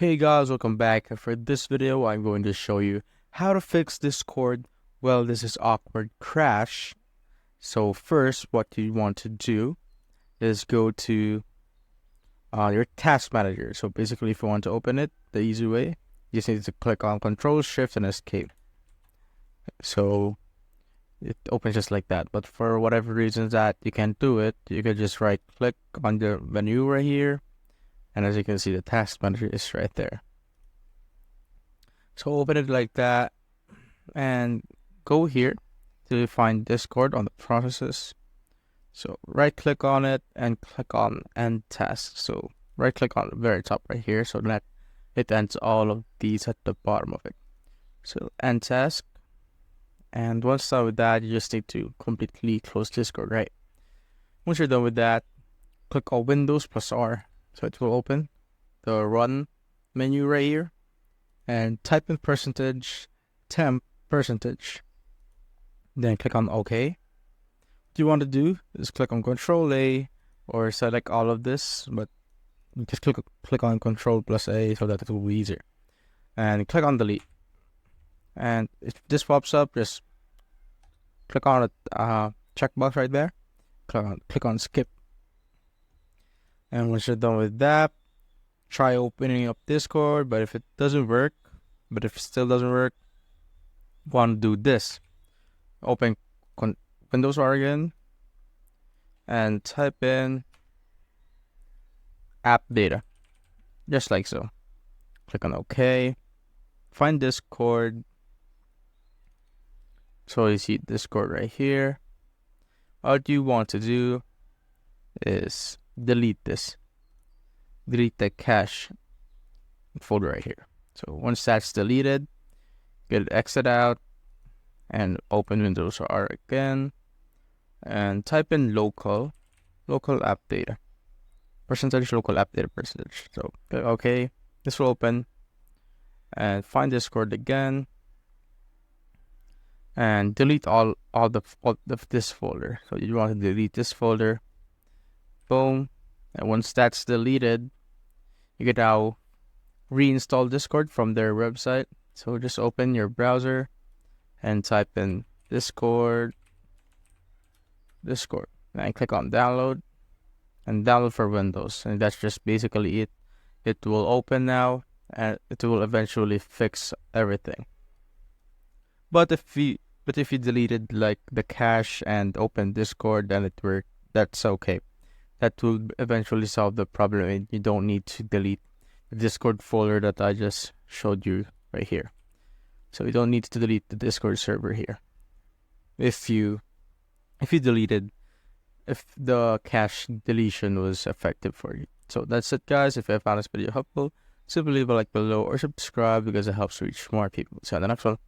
Hey guys, welcome back. For this video, I'm going to show you how to fix Discord. Well, this is awkward crash. So first, what you want to do is go to your task manager. So basically, if you want to open it the easy way, you just need to click on Control, Shift, and Escape. So it opens just like that. But for whatever reasons that you can't do it, you can just right click on the menu right here. And as you can see, the task manager is right there. So open it like that and go here to find Discord on the processes. So right click on it and click on end task. So right click on the very top right here so that it ends all of these at the bottom of it. So end task. And once done with that, you just need to completely close Discord, right? Once you're done with that, click on Windows plus R. So it will open the run menu right here. And type in %temp %. Then click on OK. What you want to do is click on Control A or select all of this, but just click on Control plus A so that it will be easier. And click on Delete. And if this pops up, just click on a checkbox right there. Click on Skip. And once you're done with that, try opening up Discord. But if it doesn't work, if it still doesn't work, want to do this. Open Windows R again and type in app data, just like so. Click on OK. Find Discord. So you see Discord right here. What you want to do is delete this. Delete the cache folder right here. So once that's deleted, exit out and open Windows R again and type in local app data local app data %. So okay, this will open and find Discord again and delete all of this folder. So you want to delete this folder. Boom. And once that's deleted, you can now reinstall Discord from their website. So just open your browser and type in Discord, and click on download and download for Windows. And that's just basically it. It will open now and it will eventually fix everything. But if you deleted like the cache and open Discord and it worked, that's okay. That will eventually solve the problem and you don't need to delete the Discord folder that I just showed you right here. So you don't need to delete the Discord server here. If the cache deletion was effective for you. So that's it, guys. If you found this video helpful, simply leave a like below or subscribe because it helps reach more people. See you on the next one.